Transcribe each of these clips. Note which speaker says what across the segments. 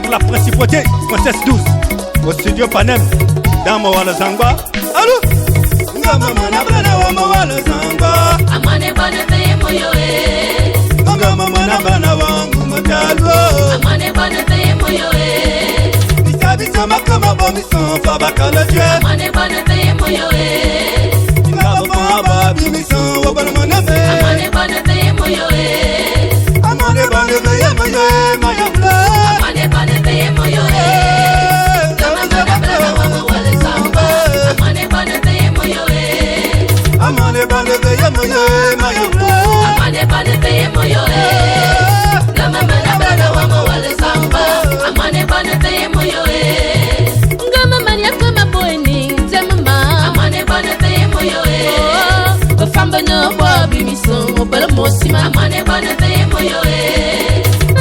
Speaker 1: avec la principauté, princesse douce. Au studio Panem, dans Mawala Zangba. Allô? Ngama mana bana wa Mawala Zangba.
Speaker 2: Amane bana te moyo
Speaker 1: Ngama mana bana wa Ngumatalo.
Speaker 2: Amane bana te moyo
Speaker 1: Bisa makama bomison fa bakala je.
Speaker 2: Amane bana te moyo
Speaker 1: Ngaba fa bimison wa bana maname.
Speaker 2: Amane bana te moyo
Speaker 1: Amane bana te moyo mayabla.
Speaker 2: Amane bana te moyo Gama mana bana wa Mawala Zangba. Amane bana te moyo
Speaker 1: Amane bana te moyo mayabla.
Speaker 2: Amane bana te moyo Gama mana bana wa Mawala Zangba. Amane bana te moyo Ngama mania kama boeni temama. Amane bana te moyo Bafamba no bobi miso bala mosima. Amane bana te moyo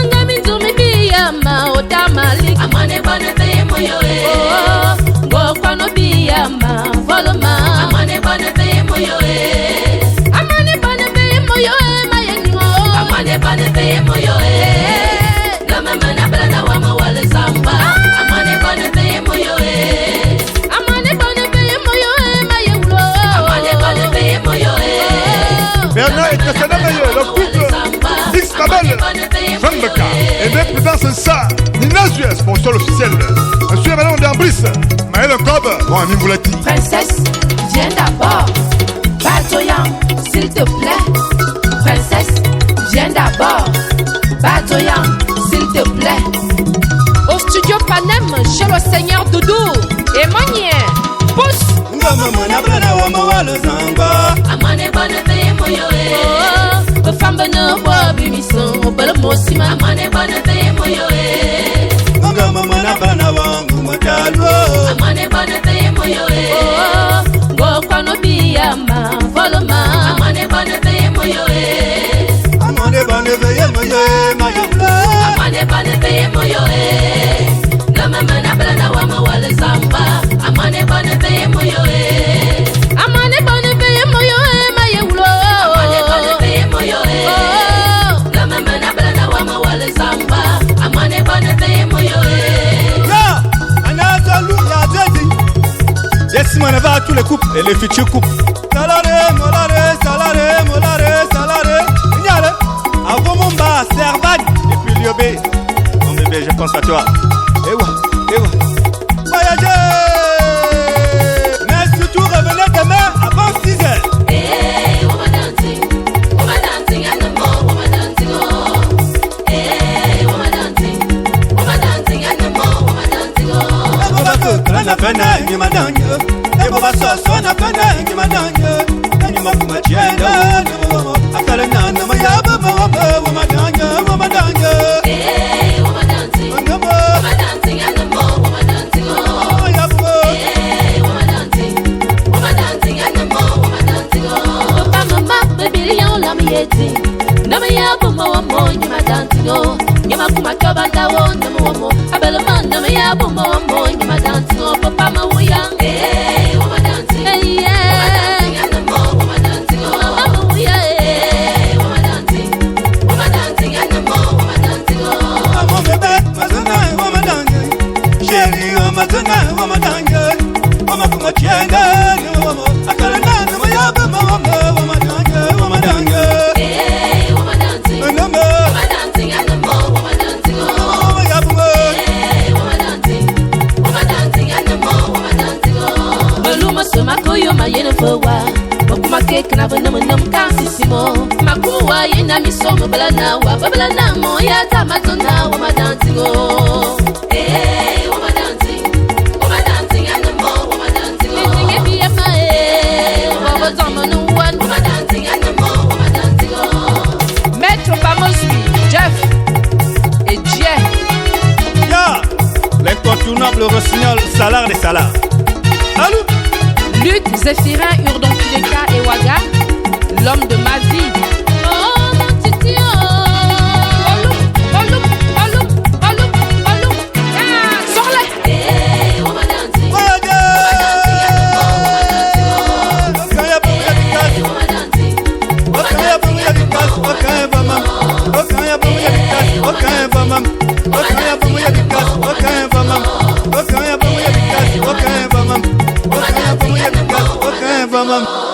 Speaker 2: Ngami nzumi biyama odamali. Amane bana te moyo Ngokwa no biyama voloma. Amane bana te moyo Amane bana te moyo mayengo. Amane bana te moyo Gama mana bana wa Mawala Zangba. Amane bana te moyo Amane bana te moyo mayengo. Amane bana te moyo
Speaker 3: Bernard et Kassana Maye, le couple Dix Babel, Jean Beka, et même plus tard c'est ça, Nina Suez, mon sol officiel. Je suis Madame d'Ambris, Maël Cobb, mon ami Moulati.
Speaker 2: Princesse, viens d'abord. Batoyan, s'il te plaît. Princesse, viens d'abord. Batoyan, s'il te plaît. Au studio Panem, chez le Seigneur Doudou et Manier. Pousse.
Speaker 1: Ngama mana bana wa Mawala Zangba.
Speaker 2: Amane bana te moyo Bafamba no bobi miso bala mosima. Amane bana te moyo
Speaker 1: Ngama mana bana wa Ngumatalo.
Speaker 2: Amane bana te moyo Ngokwa no biyama voloma. Amane bana te moyo
Speaker 1: Amane bana te moyo mayabla.
Speaker 2: Amane bana te moyo Gama mana bana wa Mawala Zangba. Amane bana te moyo Amane bana te moyo mayewlo. Amane bana te moyo Gama mana bana wa Mawala Zangba. Amane bana te moyo
Speaker 1: Ya, Anazalou ya Zedi. Desmane va à tous les couples et les futurs couples. Salare, molare, salare, molare, salare. Ignale, Avomomba, Servane, et puis Liobé. Mon bébé, je pense à toi. Ewa, ewa. Voyagez! Mais surtout, revenez demain avant 6h.
Speaker 2: Hey, woman dancing and the more woman dancing, oh. Hey, woman dancing and the more woman dancing, oh.
Speaker 1: Ebo bako, kalana pena, ingi madanya. Ebo basoso na pena, ingi madanya. Nani makuma chienda, nebo wamo. Akala nana mayaba, wamadanya.
Speaker 2: Hey, woman dancing and the more woman dancing, oh. Hey, woman dancing and the more woman dancing, oh. Papa, mama, baby, you love me yeti. Nama ya buma wamo, nyama dancing, oh. Nyama kuma kabanda wo, nama wamo. Abela man, nama ya buma wamo, nyama dancing, oh. Papa, ma wuyang. Hey, woman dancing. Hey, yeah. Woman dancing and the more woman dancing, oh. Mama wuyang. Hey, woman dancing and the more woman dancing, oh.
Speaker 1: Mon bébé, mazana, wamadanya. Chérie, wamadana, wamadanya. Wamakuma chienda, nebo wamo. Akala nana mayaba, wamadanya.
Speaker 2: Hey, woman dancing.
Speaker 1: Namba.
Speaker 2: Woman dancing and the more woman dancing, oh. Hey, woman dancing and the more woman dancing, oh. Maluma so makoyo mayene fowa. Makuma cake na vana munam kansisimo. Makuwa yena misomo balana wa babalana mo ya tamatona woman dancing, oh. Hey, woman dancing and the more woman dancing, oh. Hey, woman dancing and the more woman dancing, oh. Maître Famous, Jeff et Jay.
Speaker 1: Ya, l'incontournable rossignol, Salar des Salars. Allô?
Speaker 2: Luc, Zéphirin, Urdon Kileka et Waga, l'homme de ma vie. Oh mon titi, oh. Balou. Ah, sors-le. Hey, woman dancing.
Speaker 1: Okay, Bamam.